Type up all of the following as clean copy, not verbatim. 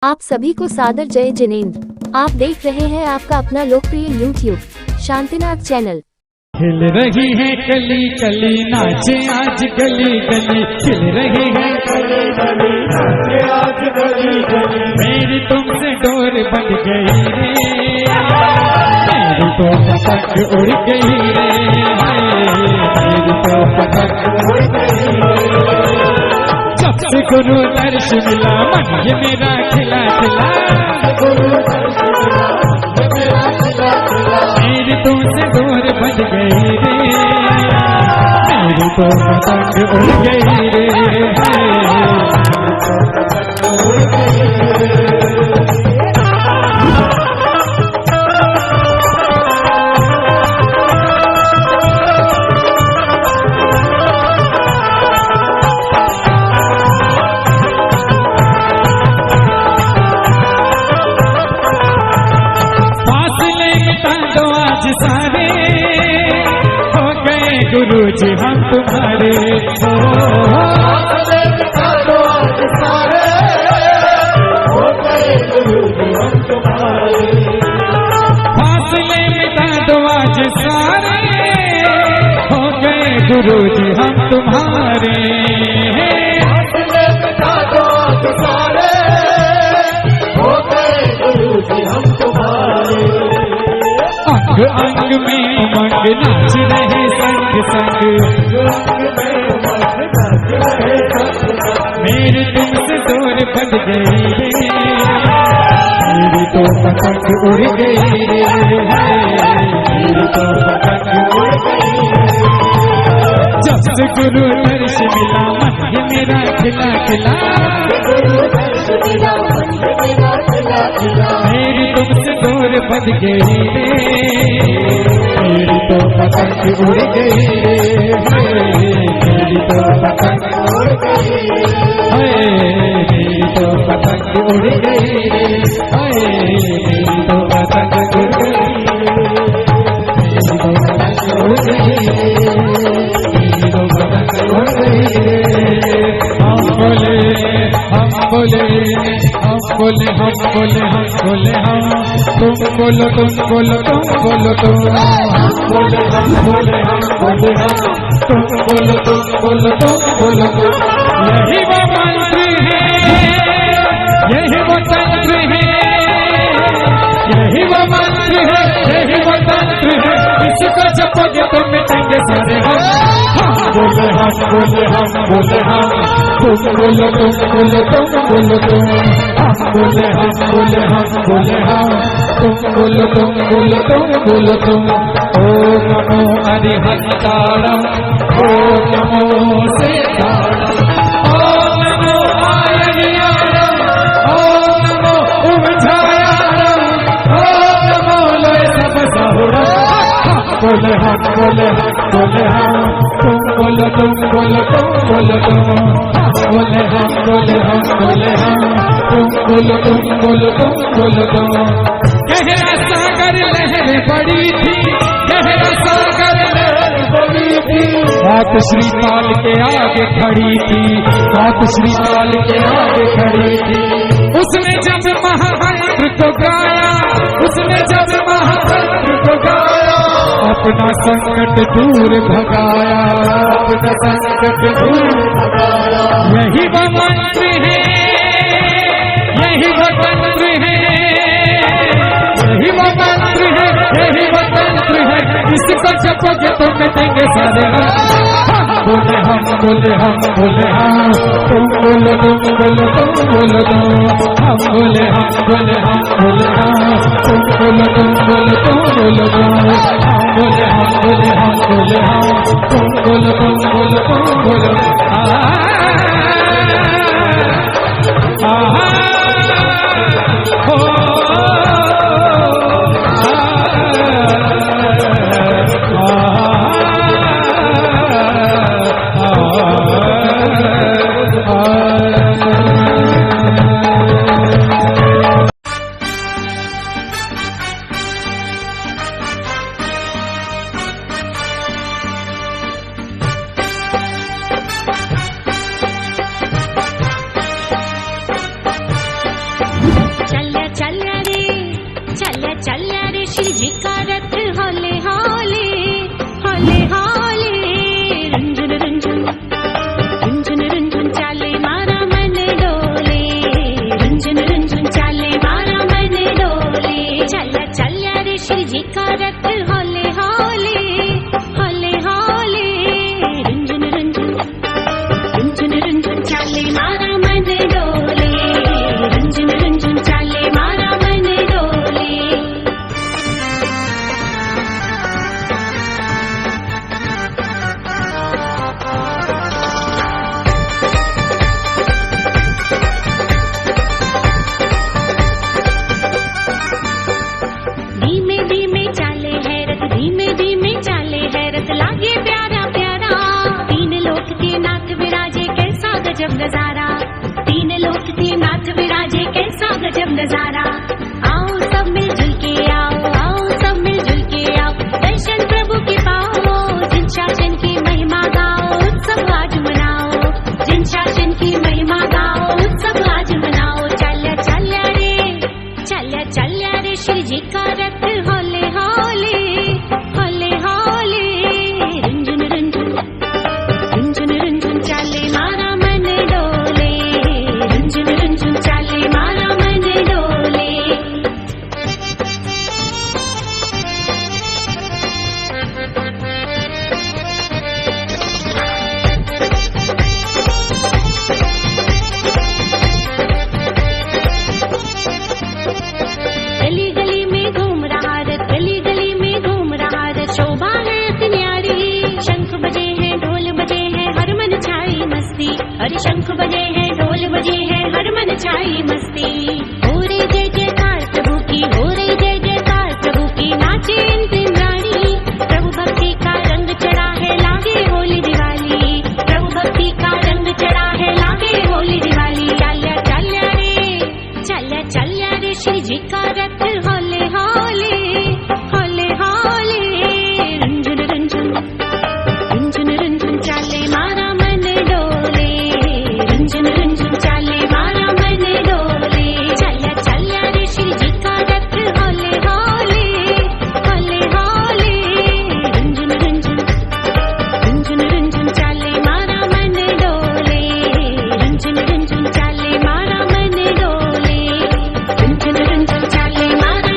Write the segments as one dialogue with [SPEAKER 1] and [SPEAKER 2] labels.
[SPEAKER 1] आप सभी को सादर जय जिनेंद्र। आप देख रहे हैं आपका अपना लोकप्रिय YouTube शांतिनाथ चैनल।
[SPEAKER 2] खिल रही है कली कली नाचे आज गली गली, खिल रही है कली कली नाचे आज गली गली। मेरी तुमसे डोर बन गई रे, मेरी तो पतंग उड़ गई रे, मेरी तो पतंग उड़ गई रे। जब से गुरु दर्श मिला मन ये मेरा खिला खिला, मेरी तुमसे डोर बन गई रे, मेरी तो पतंग उड़ गई रे, उड़ गई रे। सारे हो गए गुरु जी हम तुम्हारे, सारे हो गए गुरु जी हम तुम्हारे। फासले मिटा दो आज सारे हो गए गुरु जी हम तुम्हारे, फासले मिटा दो आज सारे हो गए गुरु जी हम तुम्हारे। अंग अंग में उमंग नाच रहे संग संग, मेरी तुमसे डोर बन गई रे, मेरी तो पतंग उड़ गई रे, मेरी तो पतंग उड़ गई रे। जब से गुरु दर्श मिला मन ये मेरा खिला खिला, मेरी तुमसे डोर बन गई रे, मेरी तो पतंग उड़ गई रे, मेरी तो पतंग उड़ गई रे, मेरी तो पतंग उड़ गई रे, मेरी तो पतंग उड़ गई रे, मेरी तो पतंग उड़ गई रे। हम बोले हम बोले हम बोले हम बोले हम बोले हम, तुम बोलो तुम बोलो तुम बोलो तुम, हम बोले हम बोले हम बोले हम, तुम बोलो तुम बोलो तुम बोलो तुम। यही वो मंत्र है, यही वो तंत्र है, यही वो मंत्र है, यही वो तंत्र है, इसको जपोगे तो मिटेंगे सारे हम। बोले हम बोले हम बोले हम, तुम बोलो तुम बोलो तुम बोलो तुम, हम बोले हम बोले हम बोले हम, तुम बोलो तुम बोलो तुम बोलो तुम। ओम नमो हरिहरतारम, ओम नमो सीतारम, ओम नमो आयनियारम, ओम नमो उमझायारम, ओम नमो लय सब सहुरम। बोले हम बोले हम बोले हम, तुम बोलो तुम बोलो तुम बोलो तुम, बोले हम बोले हम बोले हम, तुम बोलो तुम बोलो तुम बोलो तुम। गहरा सागर लहर बड़ी थी, गहरा सागर लहर बड़ी थी, बात श्रीपाल के आगे खड़ी थी, बात श्रीपाल के आगे खड़ी थी। उसने जब महामंत्र को गाया, उसने जब महामंत्र को गाया, अपना संकट दूर भगाया, अपना संकट दूर भगाया। यही वो मंत्र है, यही वो तंत्र है, यही वो मंत्र है, यही वो तंत्र है, इसको जपोगे तो मिटेंगे सारे हम। बोले हम बोले हम बोले हम, तुम बोलो तुम बोलो तुम बोलो तुम, हम बोले हम बोले हम बोले हम, तुम बोलो तुम बोलो तुम बोलो तुम, हम बोले हम बोले हम बोले हम, तुम बोलो तुम बोलो तुम बोलो।
[SPEAKER 3] रे श्री जी का रथ हौले हौले हौले हौले रुंझुन रुंझुन रुंझुन रुंझुन चाले मारा मन डोले रुंझुन रुंझुन चाले मारा मन डोले चल रे श्री जी का रथ हौले हौले हौले हौले रुंझुन रुंझुन रुंझुन रुंझुन चाले मारा मन डोले रुंझुन रुंझुन चाले मारा मन डोले। धीमे धीमे चाले है रथ धीमे धीमे चाले है रथ लागे प्यारा प्यारा तीन लोक के नाथ विराजे कैसा गजब नजारा तीन लोक के नाथ विराजे कैसा गजब नजारा। आओ सब मिलजुल के आओ सब मिलजुल के आओ दर्शन प्रभु के पाओ जिन शासन की महिमा गाओ उत्सव आज मनाओ जिन शासन की महिमा गाओ उत्सव आज मनाओ। चल रे श्री जी का रथ हौले हौले हौले हौले रुंझुन रुंझुन रुंझुन रुंझुन चाले मारा मन डोले रुंझुन रुंझुन चाले मारा मन डोले। गली गली में घूम रहा रथ गली गली में घूम रहा रथ शोभा है अति न्यारी शंख बजे हैं ढोल बजे हैं हर मन छाई मस्ती अरे शंख बजे हैं ढोल बजे हैं हर मन छाई मस्ती। हो रे जय जयकार प्रभु की हो रे जय जयकार प्रभु की नाचे इंद्राणी प्रभु भक्ति का रंग चढ़ा है लागे होली दिवाली प्रभु भक्ति का रंग चढ़ा है लागे होली दिवाली। चल रे श्री जी का रथ हौले हौले हौले हौले रुंझुन रुंझुन रुंझुन रुंझुन चाले मारा मन डोले रुंझुन रुंझुन चाले मारा मन डोले। चल रे श्री जी का रथ हौले हौले हौले हौले रुंझुन रुंझुन रुंझुन रुंझुन चाले मारा मन डोले रुंझुन रुंझुन चाले मारा मन डोले रुंझुन रुंझुन चाले मारा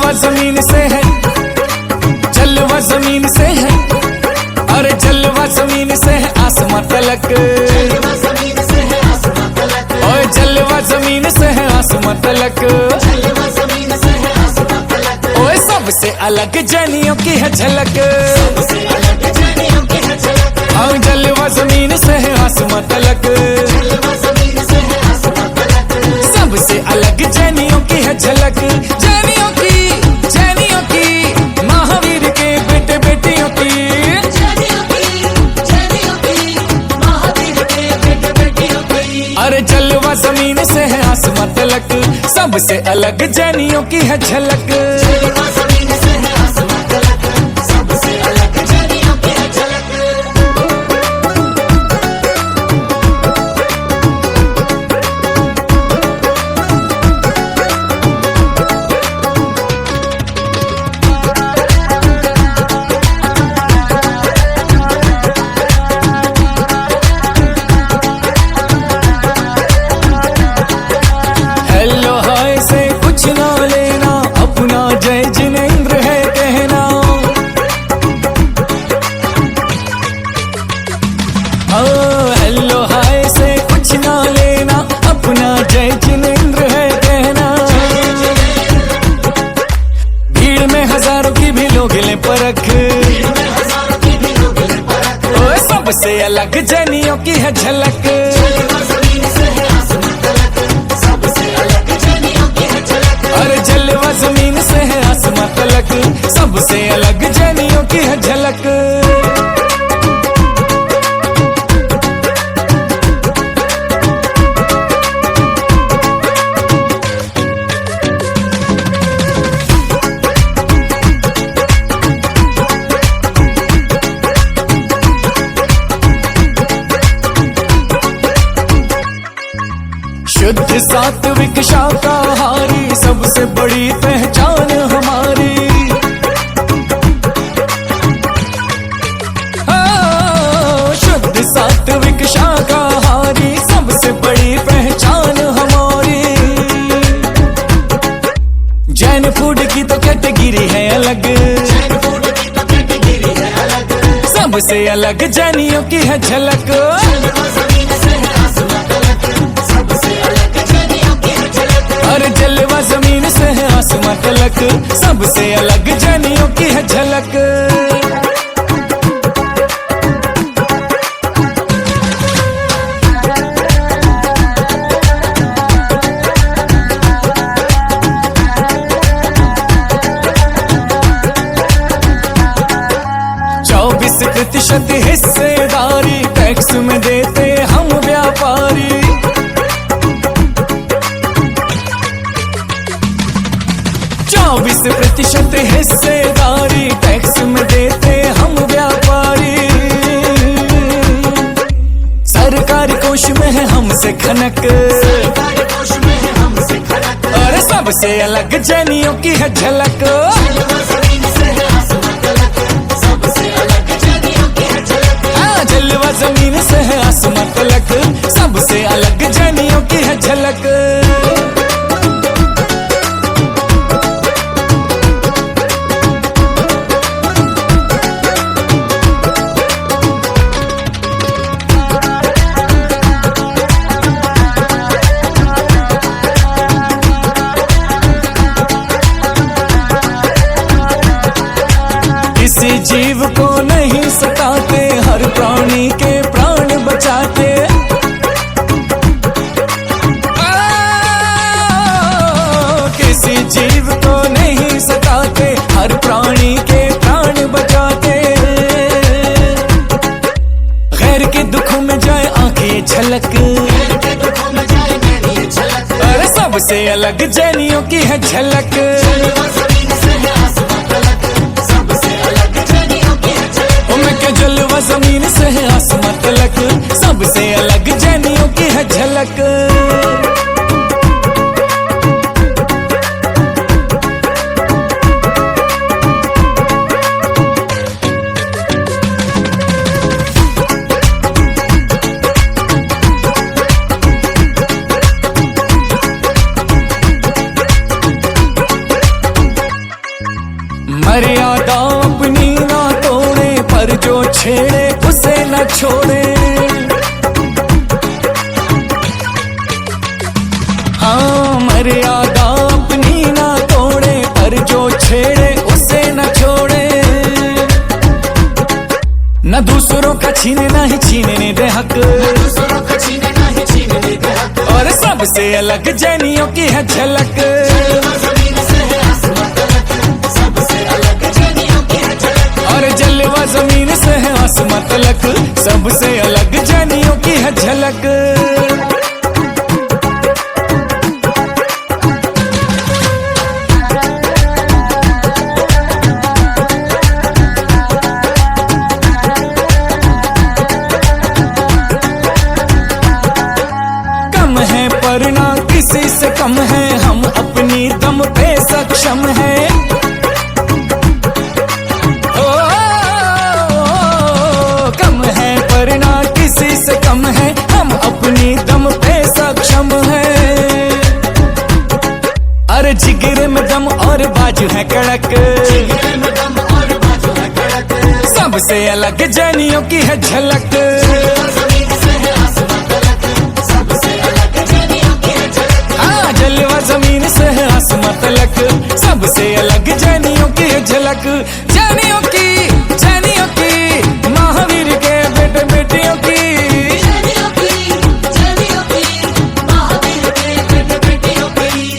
[SPEAKER 4] जलवा जमीन से है, जलवा जमीन से है, अरे जलवा जमीन से है आसमां तलक, ओए जलवा जमीन से है आसमां तलक, ओए सबसे अलग जैनियों की है झलक, हाँ जलवा जमीन से है आसमां तलक, सबसे अलग जैनियों की है झलक, जैनियों की महावीर के बेटे बेटियों की, अरे जलवा जमीन से है आसमां तलक, सबसे अलग जैनियों की है झलक। हेलो हाय से कुछ ना लेना, अपना जय जिनेंद्र है कहना, भीड़ में हजारों की भी लोग ले परख, ओए सबसे अलग जैनियों की है झलक, अरे जलवा जमीन से है आसमां तलक, सबसे अलग जैनियों की है झलक। शुद्ध सात्विक शाकाहारी सबसे बड़ी पहचान हमारी, शुद्ध सात्विक शाकाहारी सबसे बड़ी पहचान हमारी, जैन फूड की तो कैटेगरी है अलग, सबसे अलग जैनियों की है झलक, अरे जलवा जमीन से है आसमां तलक, सबसे अलग जैनियों की है झलक। %24 हिस्सेदारी टैक्स में देते हम व्यापारी, 24% हिस्सेदारी टैक्स में देते हम व्यापारी, सरकारी कोष में है हमसे खनक, और सबसे अलग जैनियों की है झलक, जलवा जमीन से है आसमां तलक, सबसे अलग जैनियों की है झलक। किसी जीव को नहीं सताते, हर प्राणी के प्राण बचाते, किसी जीव को नहीं सताते, हर प्राणी के प्राण बचाते, गैर के दुखों में जाए आंखें झलक, अरे सबसे अलग जैनियों की है झलक, जलवा जमीन से है आसमां तलक, सबसे अलग जैनियों की है झलक। मर्यादा अपनी ना तोड़े, पर जो छेड़े उसे न छोड़े। हाँ, मर्यादा अपनी ना तोड़े, पर जो छेड़े उसे न छोड़े। न दूसरों का छीने ना ही छीनने दे हक, और सबसे अलग जैनियों की है झलक। और जलवा जमीन से है आसमां तलक, सबसे अलग जैनियों की है झलक। पर ना किसी से कम है, हम अपनी दम पे सक्षम है। ओ, कम है पर ना किसी से कम है, हम अपनी दम पे सक्षम है। अरे जिगरे में दम और बाजू है कड़क, सबसे अलग जैनियों की है झलक। जलवा जमीन से है आसमां तलक, सबसे अलग जैनियों की है झलक। जैनियों की महावीर के बेटे बेटियों की,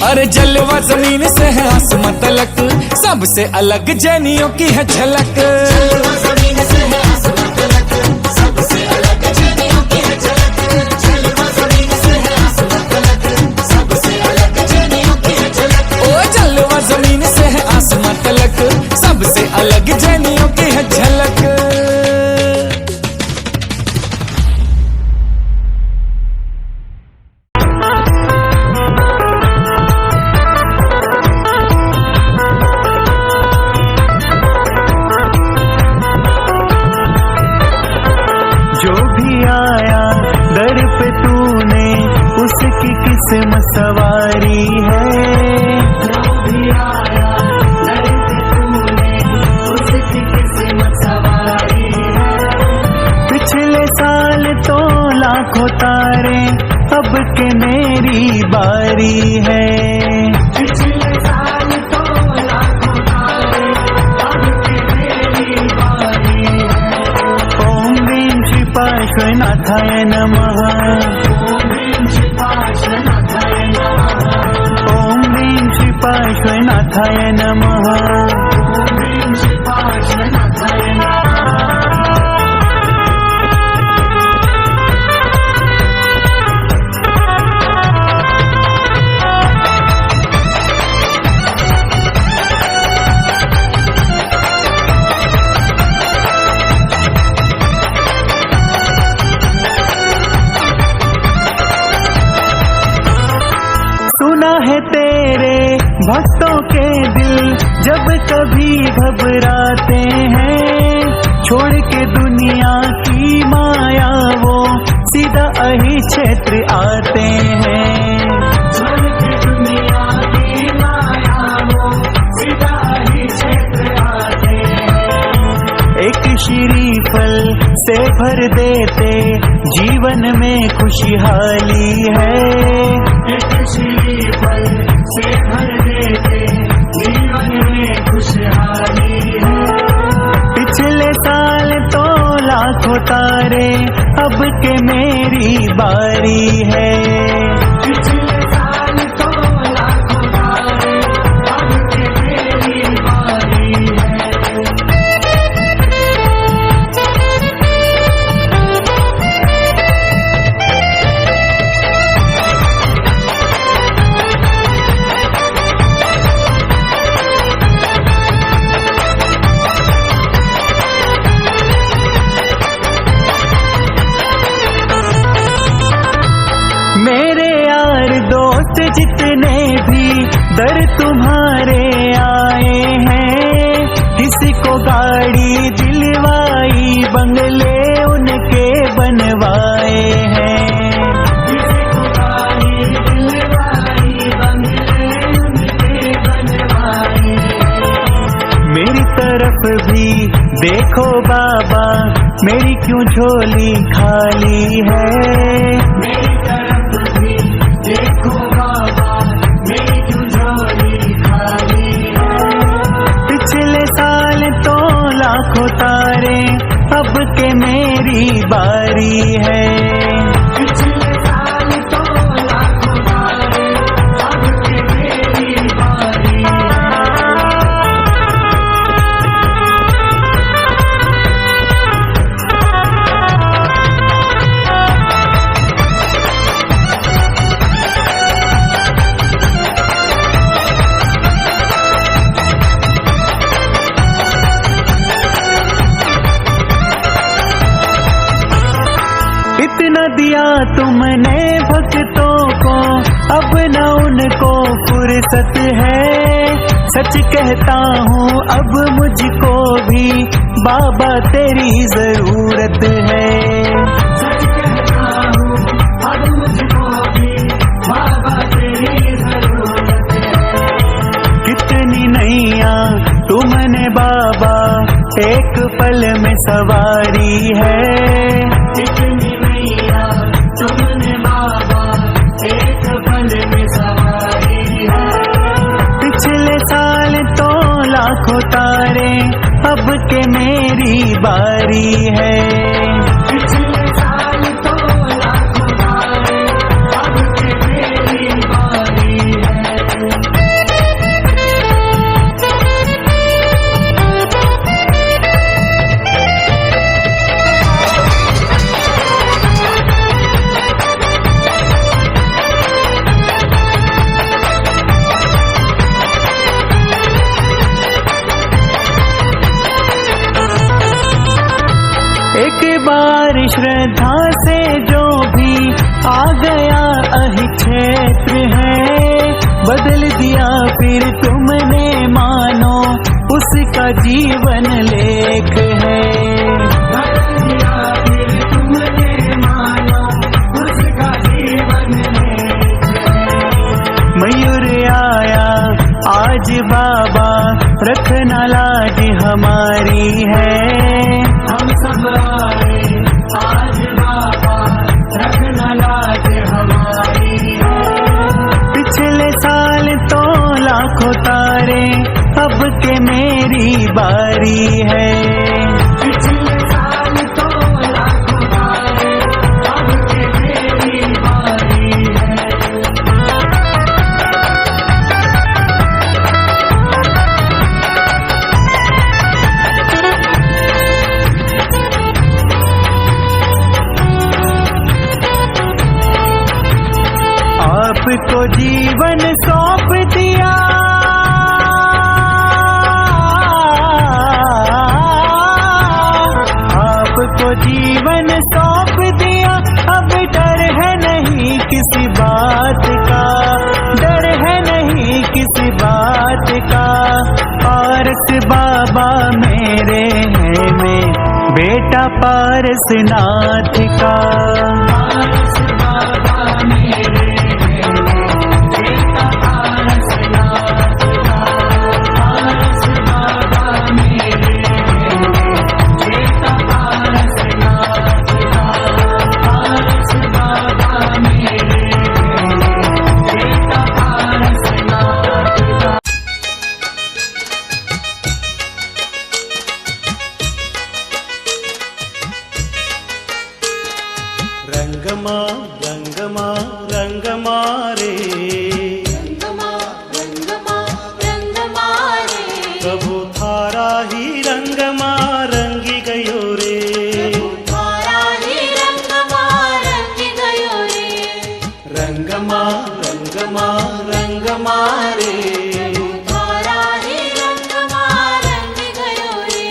[SPEAKER 4] अरे जलवा जमीन से है आसमां तलक, सबसे अलग जैनियों की है झलक। जमीन से है आसमां तलक, सबसे अलग जैनियों की है झलक।
[SPEAKER 5] जो भी आया दर पे तूने, उसकी किस्मत सवारी है। लाखों तारे अब के मेरी बारी है। पिछले साल तो लाखों तारे अब के मेरी बारी है। ओम ह्रीं श्री पार्श्वनाथाय नमः। ओम ह्रीं श्री पार्श्वनाथाय नमः। ओम ह्रीं श्री पार्श्वनाथाय नमः। ओम ह्रीं श्री पार्श्वनाथाय नमः। सुना है तेरे भक्तों के दिल जब कभी घबराते हैं, छोड़ के दुनिया की माया वो सीधा अही क्षेत्र आते हैं। छोड़ के दुनिया की माया वो सीधा अही क्षेत्र आते हैं। एक श्रीफल से भर देते जीवन में खुशहाली है। एक श्रीफल से भर देते जीवन में खुशहाली है। पिछले साल तो लाखों तारे अब के मेरी बारी है। पिछले साल तो लाखों तारे अब के मेरी बारी है। मेरे यार दोस्त जितने भी दर तुम्हारे आए हैं, किसी को गाड़ी दिलवाई बंगले उनके बनवाए हैं। किसी को गाड़ी दिलवाई बंगले उनके बनवाए हैं। तरफ भी देखो बाबा, मेरी क्यों झोली खाली है। मेरी तरफ भी देखो बाबा, मेरी क्यों झोली खाली है। पिछले साल तो लाखों तारे, अब के मेरी बारी है। पिछले साल तो लाखों तारे, अब के मेरी बारी है। इतना दिया तुमने भक्तों को, अब न उनको फुर्सत है। सच कहता हूँ अब मुझको भी बाबा तेरी जरूरत है। सच कहता हूँ अब मुझको भी बाबा तेरी जरूरत है। कितनी नैया तुमने बाबा एक पल में सवारी है। कितनी नैया तुमने बाबा एक पल में सवारी है। पिछले साल तो लाखों तारे, अब के मेरी बारी है। पिछले साल तो लाखों तारे, अब के मेरी बारी है। एक बार श्रद्धा से जो भी आ गया अहि क्षेत्र है, बदल दिया फिर तुमने मानो उसका जीवन लेख है। बदल दिया फिर तुमने मानो उसका जीवन लेख है। मयूर आया आज बाबा, रखना लाज हमारी है। हम सब आए आज बाबा, रखना लाज हमारी है। पिछले साल तो लाखों तारे, अब के मेरी बारी है। पिछले साल तो लाखों तारे, अब के मेरी बारी है। आपको जीवन सौंप दिया, आपको जीवन सौंप दिया। अब डर है नहीं किसी बात का, डर है नहीं किसी बात का। पारस बाबा मेरे हैं, मैं बेटा पारसनाथ का। पारस बाबा मेरे
[SPEAKER 6] रंगमा रंगमा रंगमा रे,
[SPEAKER 3] रंगमा रंगमा रंगमा रे,
[SPEAKER 6] प्रभु थारा ही रंगमा रंगी गयो रे।
[SPEAKER 3] थारा ही रंगमा रंगी गयो रे।
[SPEAKER 6] रंगमा रंगमा रंगमा रे,
[SPEAKER 3] थारा ही रंगमा रंगी गयो रे।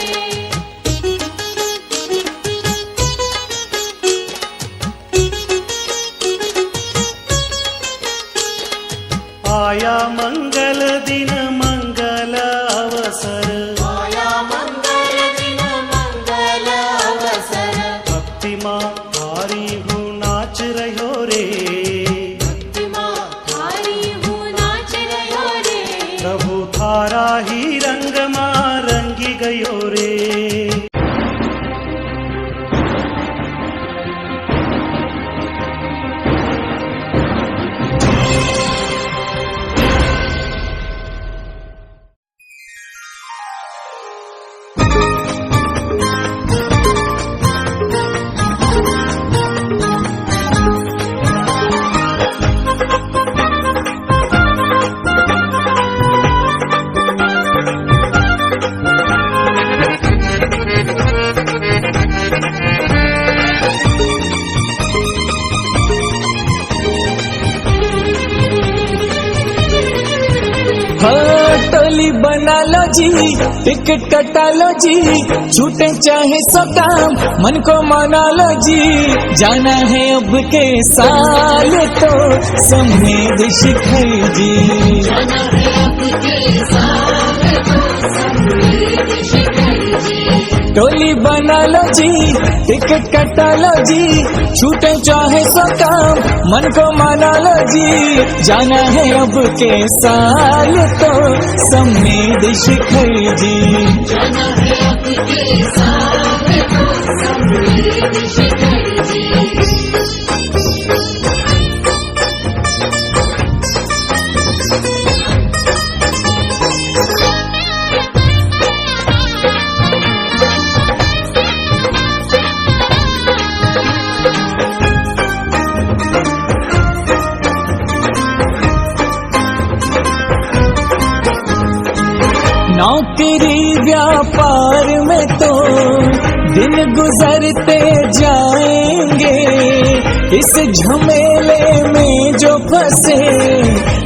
[SPEAKER 6] आया मंगल दिन मंगल अवसर,
[SPEAKER 3] आया मंगल
[SPEAKER 6] गयो रे।
[SPEAKER 4] टोली बना लो जी, टिकट कटा लो जी, छूटे चाहे सो काम मन को मना लो जी। जाना है अब के साल तो समेत शिखर जी, जाना है अब के साल तो समेत शिखर जी। टोली बना लो जी, टिकट कटा लो जी, छूटे चाहे सो काम मन को मना लो जी। जाना है अब के साल तो समेत शिखर जी, जाना है अब के साल तो समेत शिखर जी। नौकरी व्यापार में तो दिन गुजरते जाएंगे, इस झमेले में जो फंसे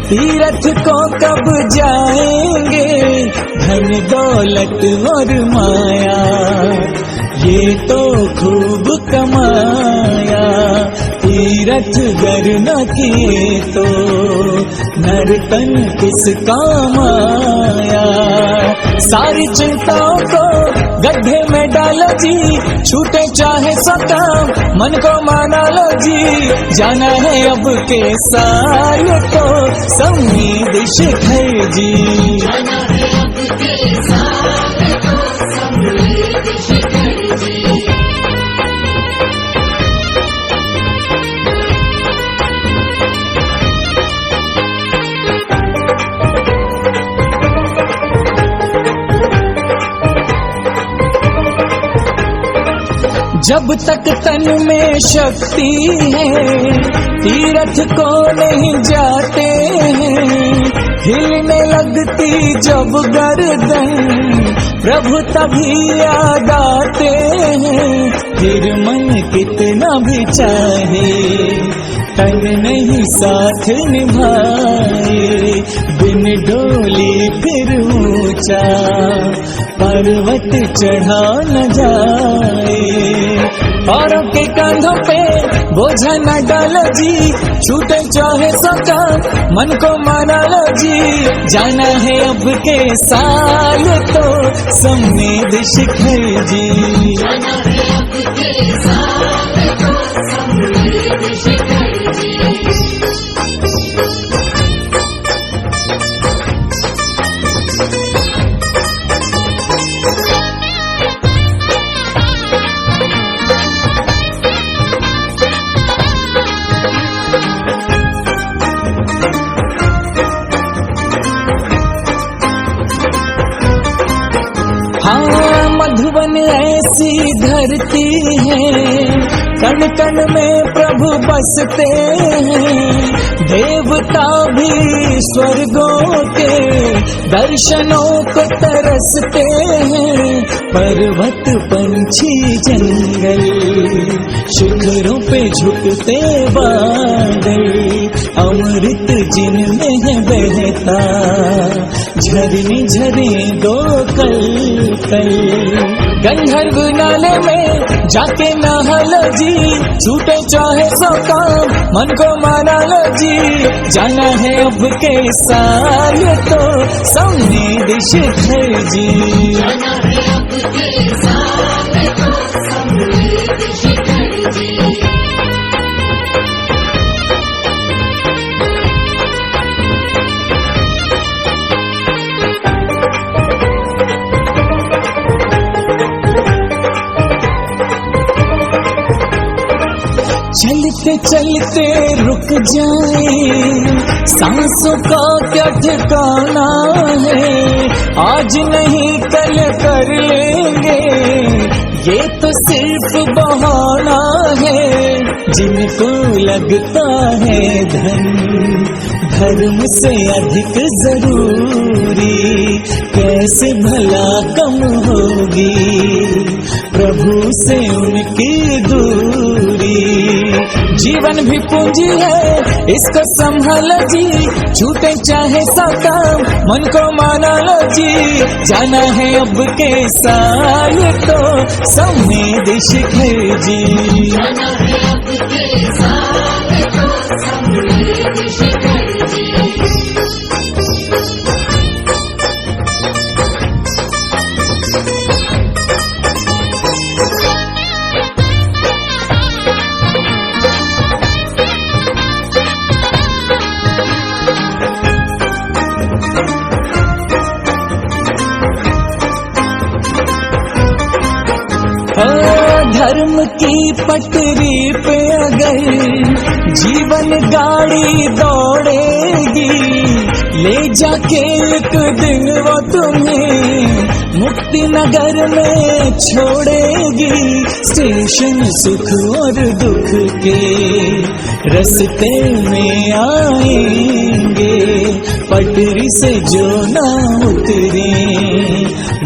[SPEAKER 4] तीरथ को कब जाएंगे। धन दौलत और माया ये तो खूब कमाया, तीरथ गर न किए तो नर्तन किस काम आया। सारी चिंताओं को गड्ढे में डालो जी, छूटे चाहे सो काम मन को माना लो जी। जाना है अब के साल तो समेत शिखर जी, जाना है अब के साल तो समेत शिखर जी। जब तक तन में शक्ति है तीरथ को नहीं जाते हैं, हिलने लगती जब गर्दन प्रभु तभी याद आते हैं। फिर मन कितना भी चाहे तन नहीं साथ निभाए, बिन डोली फिर ऊंचा पर्वत चढ़ा न जाए। औरों के कंधों पे बोझा न डालो जी, छूटे चाहे सो काम मन को माना लो जी। जाना है अब के साल तो समेत शिखर जी, जाना है अब के साल तो समेत शिखर जी। हाँ मधुबन ऐसी धरती है, कण कण में प्रभु बसते हैं। देवता भी स्वर्गों के दर्शनों को तरसते हैं। पर्वत पंछी जंगल शिखरों पे झुकते बादल, अमृत जिनमें है बहता झरने झरे दो कल कल। गंधर्व नाले में जाके नहा लो जी, छूटे चाहे सो काम मन को माना लो जी। जाना है अब के साल तो समेत शिखर जी, जाना है अब के साल तो समेत शिखर जी। चलते चलते रुक जाए, सांसों का क्या ठिकाना है, आज नहीं कल कर लेंगे, ये तो सिर्फ बहाना है। जिनको लगता है धर्म से अधिक जरूरी, कैसे भला कम होगी प्रभु से उनकी दूरी। जीवन भी पूंजी है, इसको संभालो जी, छूटे चाहे साकाम मन को माना लो जी, जाना है अब के साल तो समेत शिखर जी। धर्म की पटरी पे अगर जीवन गाड़ी दौड़ेगी, ले जाके एक दिन वो तुम्हें मुक्ति नगर में छोड़ेगी। स्टेशन सुख और दुख के रास्ते में आएंगे, पटरी से जो ना उतरे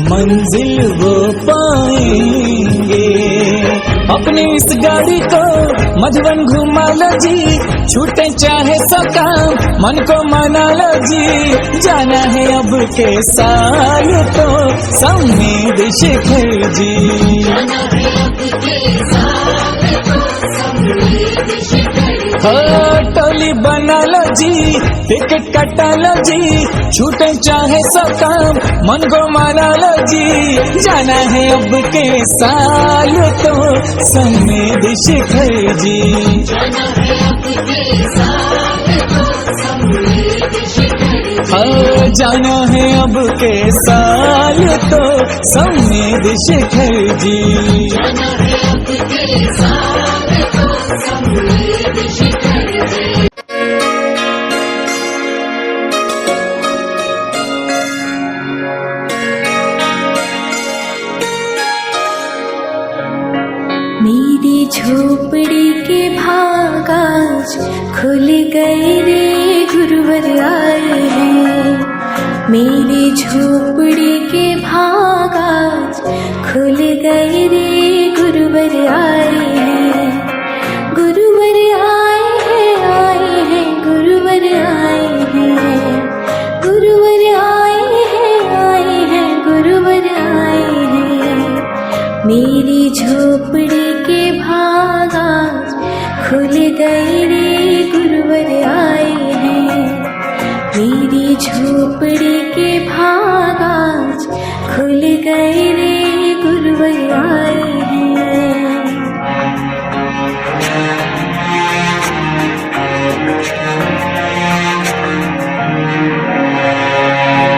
[SPEAKER 4] मंजिल वो पाएंगे। अपनी इस गाड़ी को मधुबन घुमा लो जी, छूटे चाहे सकाम मन को मना लो जी, जाना है अब के साल तो समेत शिखर जी। टोली बना लो जी, टिकट कटा लो जी, छूटे चाहे सकाम मन को माना लो जी, जाना है अब के साल तो समेत शिखर जी। जाना है अब के साल तो समेत शिखर जी।
[SPEAKER 7] मेरी झोपड़ी के भाग आज खुल गए रे, गुरुवर आए हैं। मेरी झोपड़ी के भाग आज खुल गए रे, गुरुवर आए हैं। गुरुवर आए हैं, गुरुवर आए हैं, गुरुवर आए हैं, गुरुवर आए हैं। मेरी झोपड़ी के भाग आज खुल गए रे, गुरुवर आए हैं। मेरी झोपड़ी के भाग आज खुल गए रे, गुरुवर आए हैं।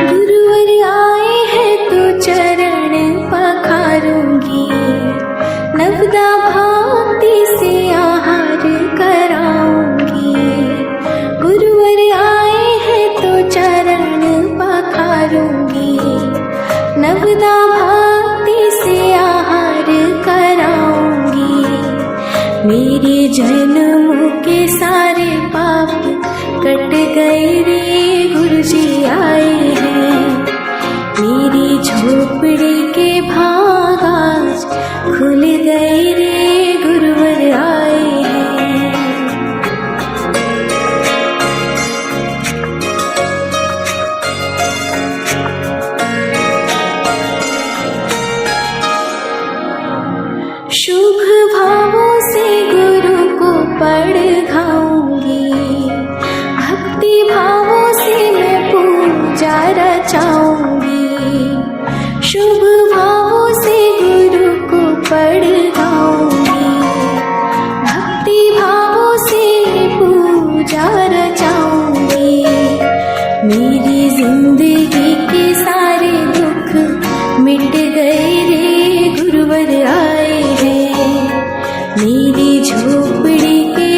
[SPEAKER 7] गुरुवर आए हैं तो चरण पखारूंगी, नवदा भांति से आहार कराऊंगी। गुरुवर आए हैं तो चरण पखारूंगी, नवदा भांति से आहार कराऊंगी। मेरे जन्मों के सारे पाप कट गए रे, गुरुजी आए हैं। मेरी झोपड़ी के भाग आज खुल गए रे, गुरुवर आए हैं। शुभ भावों से गुरु को पढ़ाऊंगी, भक्ति भावों से मैं पूजा रचाऊंगी। शुभ भावों से गुरु को पढ़ाऊंगी, भक्ति भावों से पूजा रचाऊंगी। मेरी जिंदगी के सारे दुख मिट गए रे, गुरुवर आए हैं। मेरी झोपड़ी के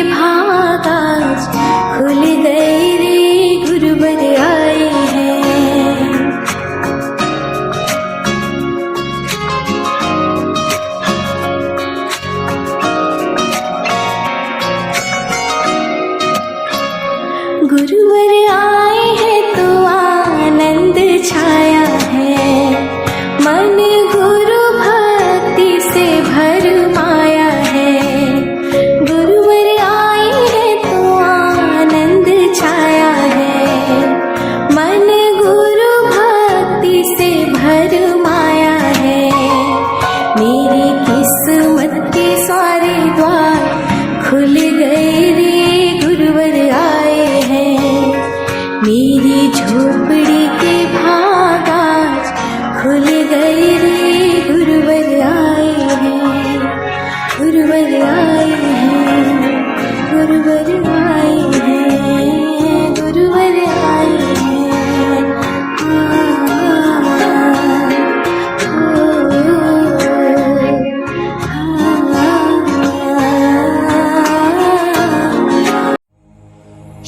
[SPEAKER 7] गए रे गुरुवर आए हैं, गुरुवर आए हैं, गुरुवर आए हैं, गुरुवर आए हैं।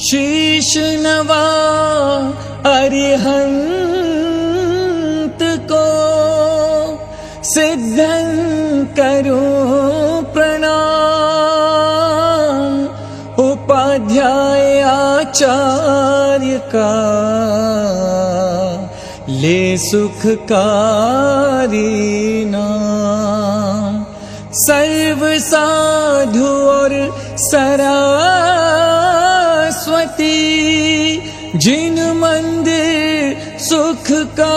[SPEAKER 4] शीश नवा अरिहंत को सिद्धं करो प्रणाम, उपाध्याय आचार्य का ले सुखकारी नाम। सर्व साधु और सरस्वती जिन मंदिर सुखकार,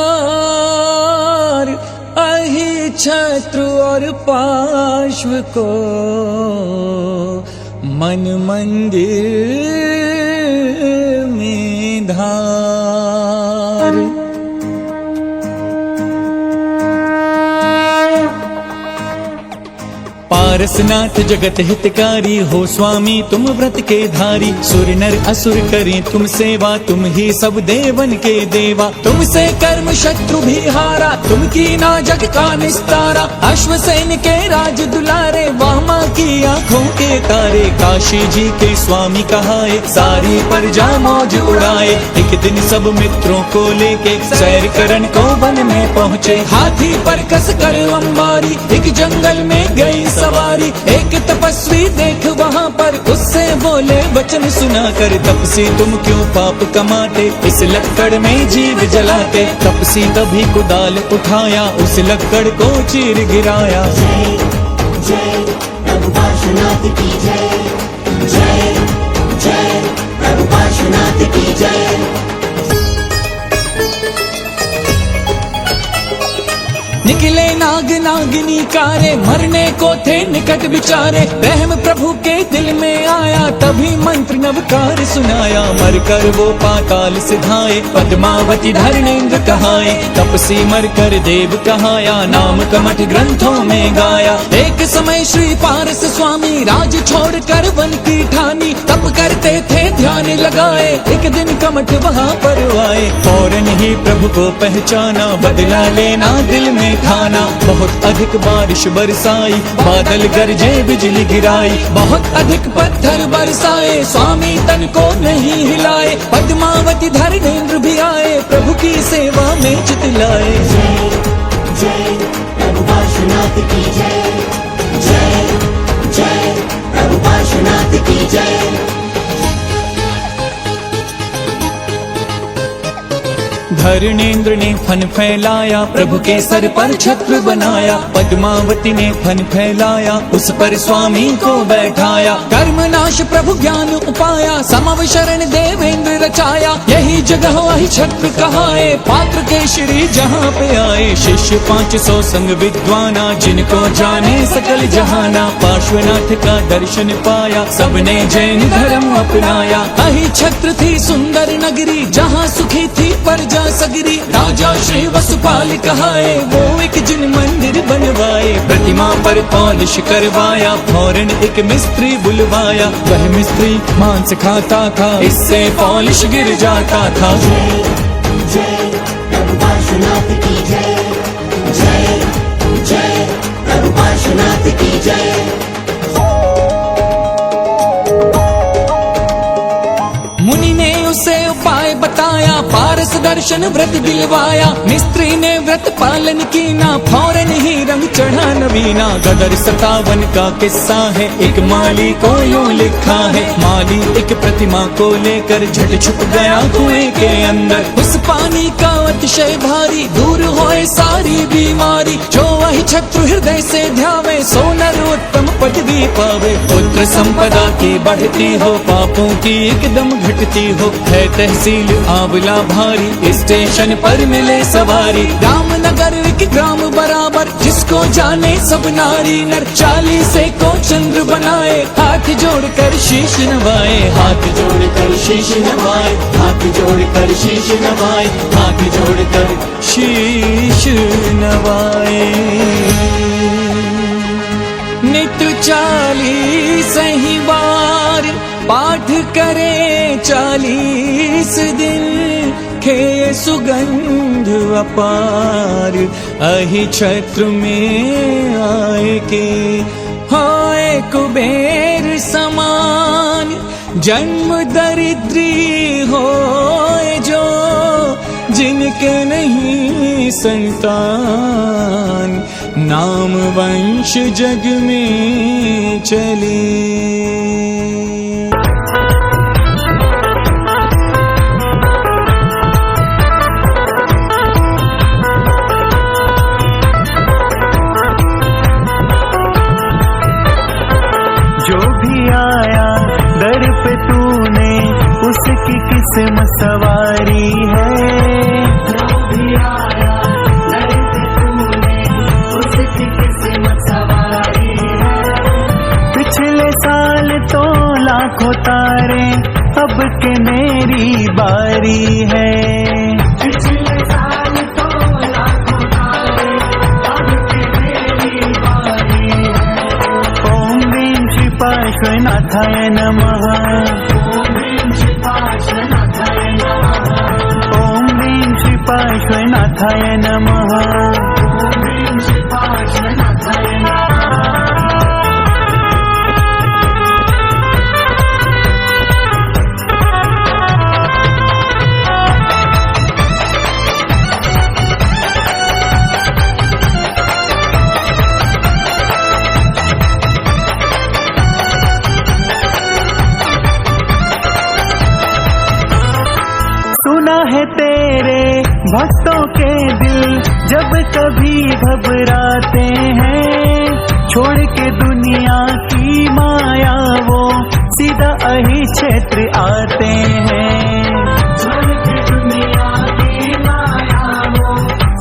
[SPEAKER 4] अहि छत्रु और पार्श्व को मन मंदिर में धार। पारसनाथ जगत हितकारी हो स्वामी तुम व्रत के धारी। सुर नर असुर करें तुम सेवा, तुम ही सब देवन के देवा। तुमसे कर्म शत्रु भी हारा, तुम की ना जग का निस्तारा। अश्वसेन के राज दुलारे, वामा की आंखों के तारे। काशी जी के स्वामी कहाए, सारी प्रजा मौज उड़ाए। एक दिन सब मित्रों को लेके सैर करन को वन में पहुँचे। हाथी पर कस कर अंबारी, एक जंगल में गई सवारी। एक तपस्वी देख वहाँ पर, उससे बोले वचन सुना कर। तपसी तुम क्यों पाप कमाते, इस लक्कड़ में जीव जलाते। तपसी तभी कुदाल उठाया, उस लक्कड़ को चीर गिराया।
[SPEAKER 8] जय जय प्रभु पार्श्वनाथ की जय, जय जय प्रभु पार्श्वनाथ की जय।
[SPEAKER 4] निकले नाग नागिनी कारे, मरने को थे निकट बिचारे। रहम प्रभु के दिल में आया, तभी मंत्र नवकार सुनाया। मर कर वो पाताल सिधाए, पद्मावती धरणेन्द्र कहाए। तपसी मर कर देव कहाया, नाम कमठ ग्रंथों में गाया। एक समय श्री पारस स्वामी राज छोड़ कर वन की ठानी। तप करते थे ध्यान लगाए, एक दिन कमठ वहाँ पर आए। फौरन ही प्रभु को पहचाना, बदला लेना दिल में ठाना। बहुत अधिक बारिश बरसाई, बादल गरजे बिजली गिराई। बहुत अधिक पत्थर बरसाए, स्वामी तन को नहीं हिलाए। पद्मावती धरणेन्द्र भी आए, प्रभु की सेवा में चितलाए।
[SPEAKER 8] जय जय प्रभु पार्श्वनाथ की जय, जय जय प्रभु पार्श्वनाथ की जय।
[SPEAKER 4] धरणेन्द्र ने फन फैलाया, प्रभु के सर पर छत्र बनाया। पद्मावती ने फन फैलाया, उस पर स्वामी को बैठाया। कर्म नाश प्रभु ज्ञान उपाया, समव शरण देवेंद्र रचाया। यही जगह वही छत्र कहाए, पात्र के श्री जहाँ पे आए। शिष्य 500 संग विद्वाना, जिनको जाने सकल जहाना। पार्श्वनाथ का दर्शन पाया, सबने जैन धर्म अपनाया। अहि छत्र थी सुंदर नगरी, जहाँ सुखी थी प्रजा सगरी। राजा श्री वसुपाल कहाए, वो एक जिन मंदिर बनवाए। प्रतिमा पर पॉलिश करवाया, फौरन एक मिस्त्री बुलवाया। वह मिस्त्री मांस खाता था, इससे पॉलिश गिर जाता था।
[SPEAKER 8] जय जय प्रभु पार्श्वनाथ की जय, जय जय प्रभु पार्श्वनाथ की जय।
[SPEAKER 4] मुनि ने उसे उपाय बताया, पारस दर्शन व्रत दिलवाया। मिस्त्री ने व्रत पालन की ना, फौरन ही रंग चढ़ा नवीना। गदर 57 का किस्सा है, एक माली को यूं लिखा है। माली एक प्रतिमा को लेकर झट छुप गया कुएं के अंदर। उस पानी का अतिशय भारी, दूर होए सारी बीमारी। जो वही छत्र हृदय से ध्यावे, सो नर उत्तम पदवी पावे। पुत्र संपदा की बढ़ती हो, पापों की एकदम घटती हो। है तहसील आंवला भारी, स्टेशन पर मिले सवारी। रामनगर एक ग्राम बराबर, जिसको जाने सब नारी नर। 40 को चंद्र बनाए, हाथ हाथ जोड़कर शीश नवाए, हाथ जोड़कर शीश नवाए, हाथ जोड़कर शीश नवाए, हाथ जोड़कर शीश नवाए। नित 40 ही बार पाठ करे 40 दिन, खे सुगंध अपार अहि छत्र में आए के। होए कुबेर समान जन्म दरिद्री होए जो, जिनके नहीं संतान नाम वंश जग में चले।
[SPEAKER 5] जो भी आया दर पे तूने उसकी किस्मत सवारी है। जो भी आया दर पे तूने उसकी किस्मत सवारी है। पिछले साल तो लाखों तारे, अब के मेरी बारी है। पिछले साल तो लाखों तारे, अब के मेरी बारी है। ओम ह्रीं श्री पार्श्वनाथाय नमः, ओम ह्रीं श्री पार्श्वनाथाय नमः, ओम ह्रीं श्री पार्श्वनाथाय नमः, ओम ह्रीं श्री पार्श्वनाथाय नमः। सुना है तेरे भक्तों के दिल जब कभी घबराते हैं, छोड़ के दुनिया की माया वो सीधा अहि क्षेत्र आते हैं। छोड़ के दुनिया की माया वो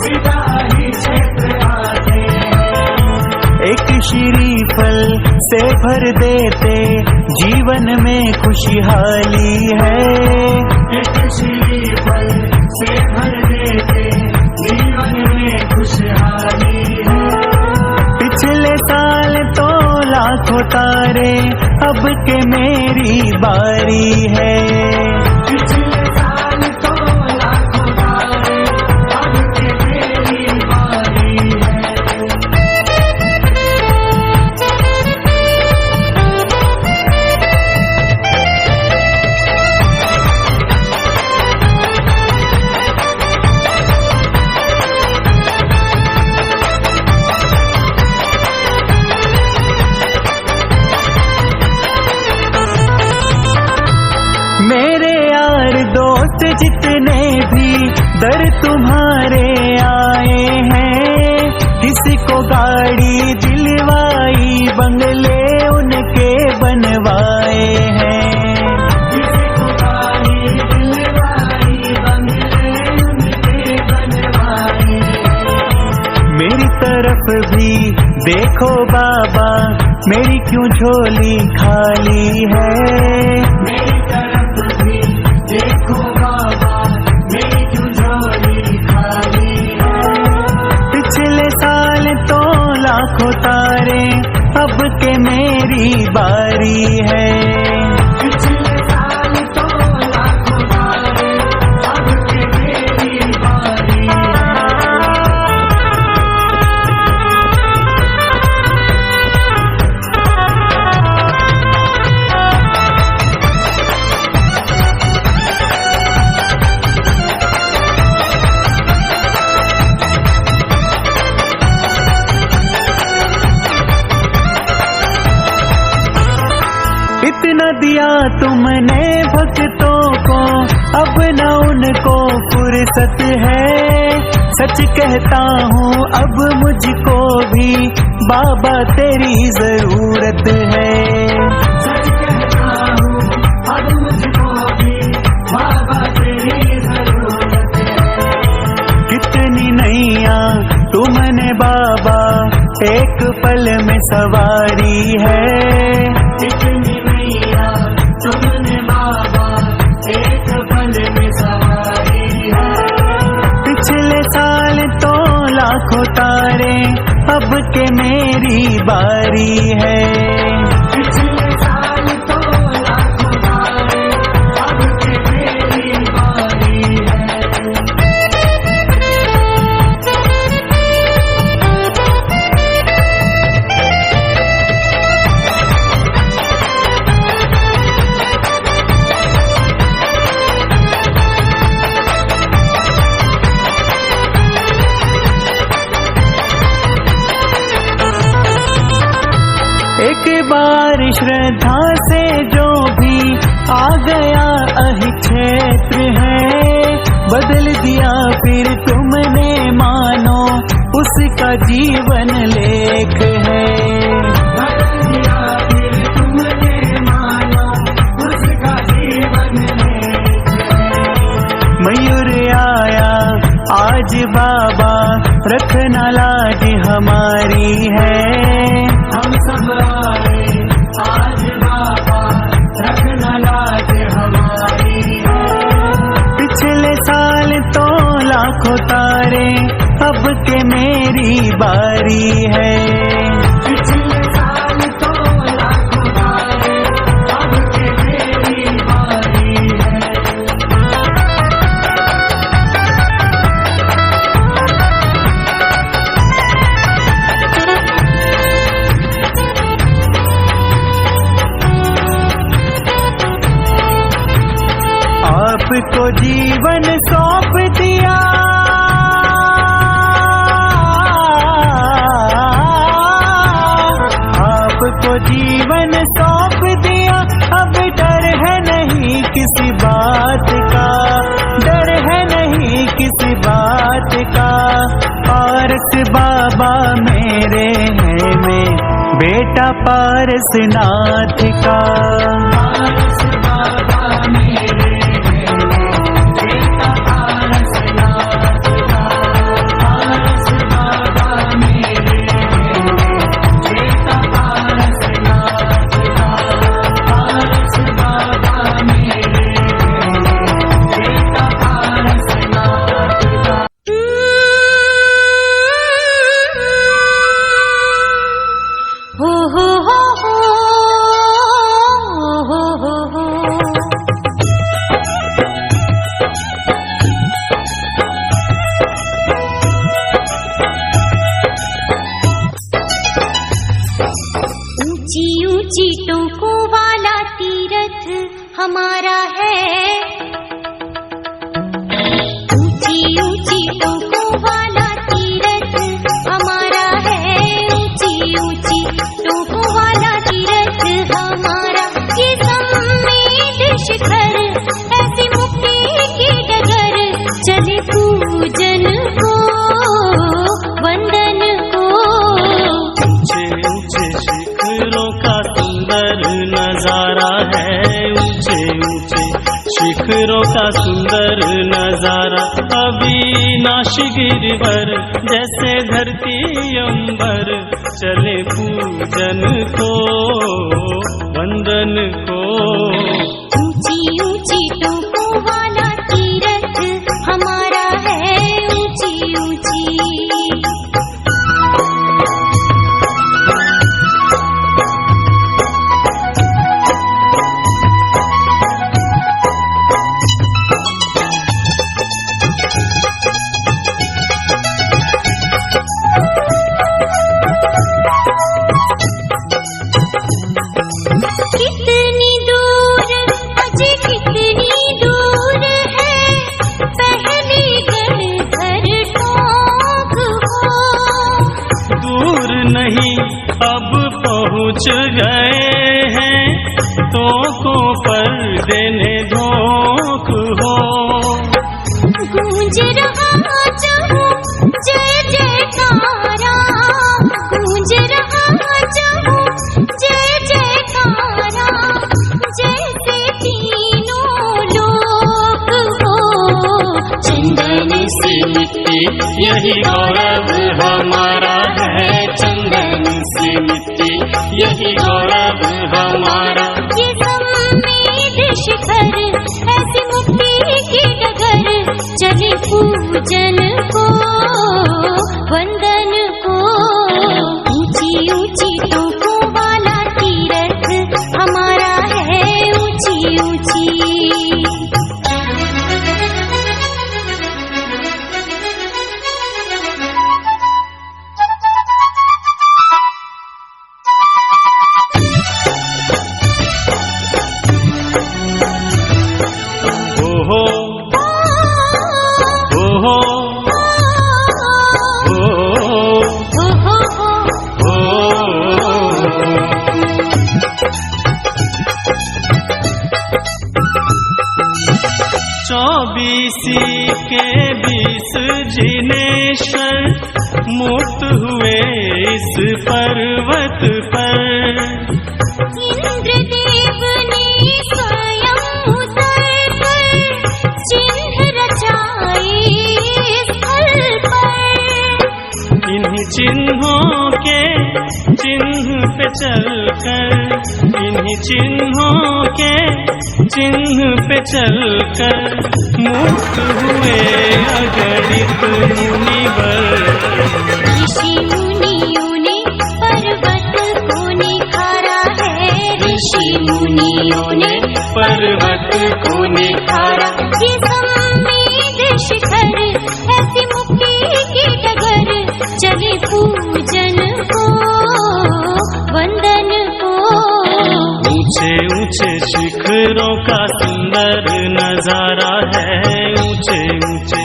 [SPEAKER 5] सीधा अहि क्षेत्र आते हैं। एक श्रीफल से भर देते जीवन में खुशहाली है। एक श्रीफल से भर देते जीवन में खुशहाली है। पिछले साल तो लाखों तारे, अब के मेरी बारी है। पिछले साल तो लाखों तारे, अब के मेरी बारी है। मेरे यार दोस्त जितने भी दर तुम्हारे आए हैं, किसी को गाड़ी दिलवाई बंगले उनके बनवाए हैं। किसी को गाड़ी दिलवाई बंगले उनके बनवाए हैं। मेरी तरफ भी देखो बाबा, मेरी क्यों झोली खाली है। मेरी तरफ भी देखो बाबा, मेरी क्यों झोली खाली है। पिछले साल तो लाखों तारे, अब के मेरी बारी है। पिछले साल तो लाखों तारे, अब के मेरी बारी है। इतना दिया तुमने भक्तों को, अब न उनको फुर्सत है। सच कहता हूँ अब मुझको भी बाबा तेरी जरूरत है। सच कहता हूँ अब मुझको भी बाबा तेरी जरूरत है। कितनी नैया तुमने बाबा एक पल में सवारी है। कितनी लाखों तारे, अब के मेरी बारी है। पिछले साल तो लाखों तारे, अब के मेरी बारी है। एक बार श्रद्धा से जो भी आ गया अहि क्षेत्र है, बदल दिया फिर तुमने मानो उसका जीवन लेख है। बदल दिया फिर तुमने मानो उसका जीवन लेख है। मयूर आया आज बाबा, रखना लाज हमारी है। हम सब आए आज बाबा, रखना लाज हमारी है। पिछले साल तो लाखों तारे, अब के मेरी बारी है। पिछले साल तो लाखों तारे, अब के मेरी बारी है। आपको जीवन सौंप दिया, आपको जीवन सौंप दिया। अब डर है नहीं किसी बात का, डर है नहीं किसी बात का। पारस बाबा मेरे हैं, मैं बेटा पारसनाथ का। पारस बाबा मेरे
[SPEAKER 3] ऊंची टोकों वाला तीरथ हमारा है। ऊंची ऊंची टोकों वाला तीरथ हमारा है। ऊंची ऊंची टोकों वाला तीरथ हमारा। ये सम्मेद शिखर ऐसी मुक्ति की डगर, चले पूजन को वंदन को।
[SPEAKER 6] ऊंचे ऊंचे शिखरों का सुंदर नजारा है। ऊंचे ऊंचे शिखरों का सुंदर नजारा। अविनाशी गिरिवर जैसे धरती अंबर, चले पूजन को वंदन को।
[SPEAKER 3] ऊंची ऊंची टोकों वाला तीरथ हमारा है। ऊंची ऊंची कितनी दूर, अजी कितनी दूर है पहली गणधर टोक हो।
[SPEAKER 6] दूर नहीं अब पहुँच गए हैं, टोकों पर देने धोख हो।
[SPEAKER 3] गूंज रहा चाहूं जय जयकारा, गूंज रहा चाहूं जय जयकारा। जैसे तीनों लोक हो,
[SPEAKER 6] चंदन से मिट्टी यही गौरव हमारा है। चंदन से मिट्टी यही गौरव हमारा।
[SPEAKER 3] ये सम्मेद शिखर ऐसी मुक्ति की डगर, चले पूजन को वंदन
[SPEAKER 6] 24 के 20 जिनेश्वर मुक्त हुए इस पर्वत पर।
[SPEAKER 3] इंद्रदेव ने स्वयं उतर कर चिन्ह रचाए स्थल पर।
[SPEAKER 6] इन्हीं चिन्हों के चिन्ह पे चलकर, इन्हीं चिन्हों के चिन्ह पे चलकर मुक्त हुए अगणित मुनिवर।
[SPEAKER 3] ऋषि मुनियों ने पर्वत को निखारा है, ऋषि मुनियों ने पर्वत को निखारा। ये संवेद शिखर ऐसी मुक्ति की डगर, चले पूजन को वंदन को।
[SPEAKER 6] ऊंचे ऊंचे शिखरों का सुंदर नजारा है, ऊंचे ऊंचे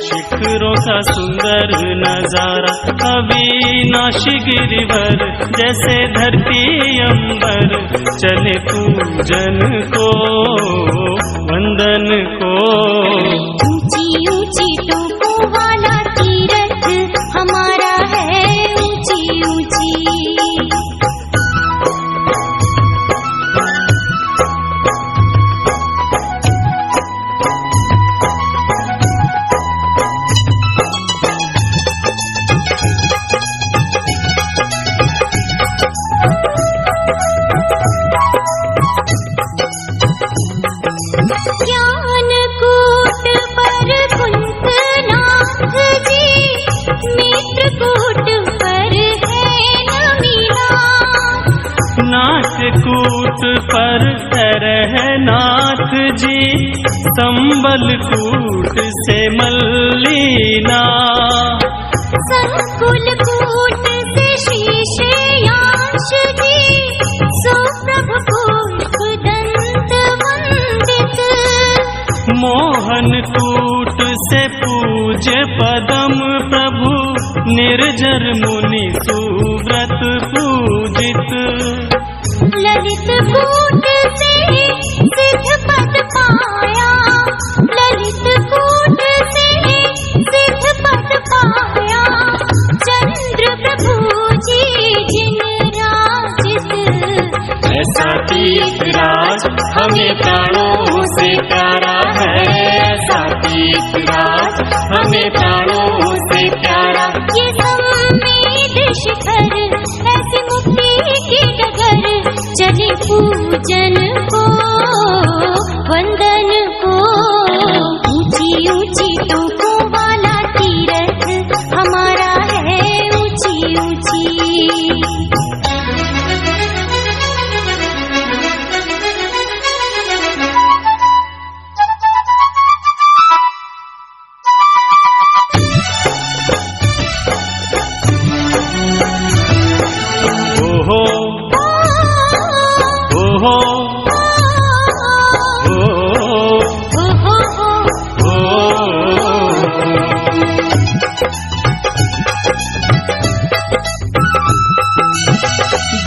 [SPEAKER 6] शिखरों का सुंदर नजारा। अविनाशी गिरिवर जैसे धरती अंबर, चले पूजन को वंदन को।
[SPEAKER 3] ऊंची ऊंची टोपों वाला तीरथ हमारा है, ऊंची ऊंची। ज्ञान कूट पर कुंतनाथ जी, मित्रकूट पर है नमीनाथ।
[SPEAKER 6] नाटकूट पर रहनाथ जी, संबलकूट से मल्लीना।
[SPEAKER 3] संकुल कूट से शीशयाश जी, सुप्रभ कूट दंत वंदित।
[SPEAKER 6] मोहन कूट से पूज्य पदम प्रभु, निर्जर मुनि सुव्रत पूजित।
[SPEAKER 3] ललित कूट से सिद्ध पद पाया, ललित कूट से सिद्ध पद पाया। चंद्र प्रभु जी जिन राजित,
[SPEAKER 6] ऐसा तीर्थराज हमें प्राणों से प्यारा है, ऐसा तीर्थराज हमें प्राणों से प्यारा।
[SPEAKER 3] ये संवेद शिखर ऐसी मुक्ति की डगर, चले पूजन को वंदन को। ऊंची ऊंची टोपों वाला तीरथ हमारा है, ऊंची ऊंची।
[SPEAKER 6] ओहो ओहो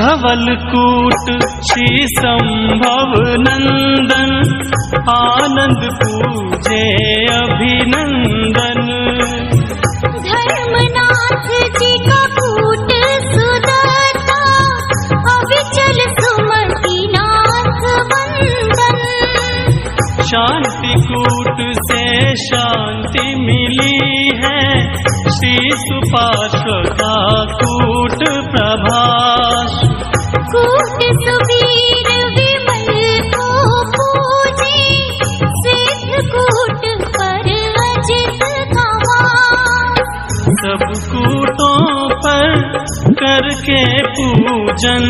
[SPEAKER 6] धवलकूट श्री संभव नंदन, आनंद पूजे अभिनंदन।
[SPEAKER 3] धर्मनाथ जी का कूट सुदाता, अविचल सुमतिनाथ वंदन।
[SPEAKER 6] शांति कूट से शांति मिली है, श्री सुपार्श्व का कूट प्रभास।
[SPEAKER 3] कूट सुबीर विमल को पूजे, सिद्ध कूट पर अजित का वास।
[SPEAKER 6] सब कूटों पर करके पूजन,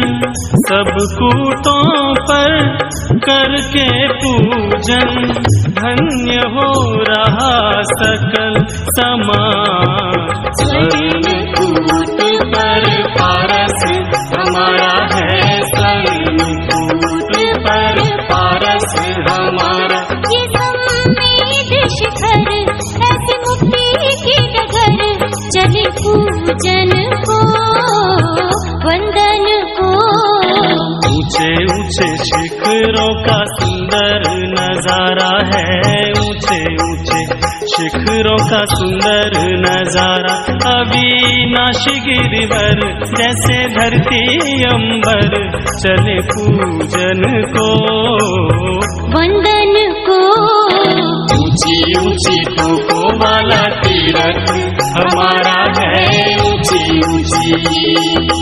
[SPEAKER 6] सब कूटों पर करके पूजन। धन्य हो रहा सकल समाज।
[SPEAKER 3] स्वर्ण कूट पर पारस हमारा है, स्वर्ण कूट पर पारस हमारा। ये संवेद शिखर ऐसी मुक्ति की डगर, चले पूजन को वंदन को।
[SPEAKER 6] ऊंचे ऊंचे शिखरों का सुंदर नजारा है, ऊंचे शिखरों का सुंदर नजारा, अविनाशी गिरिवर जैसे धरती अंबर, चले पूजन को
[SPEAKER 3] वंदन को।
[SPEAKER 6] ऊंची ऊंची तोपों वाला तीरथ हमारा है ऊंची ऊंची।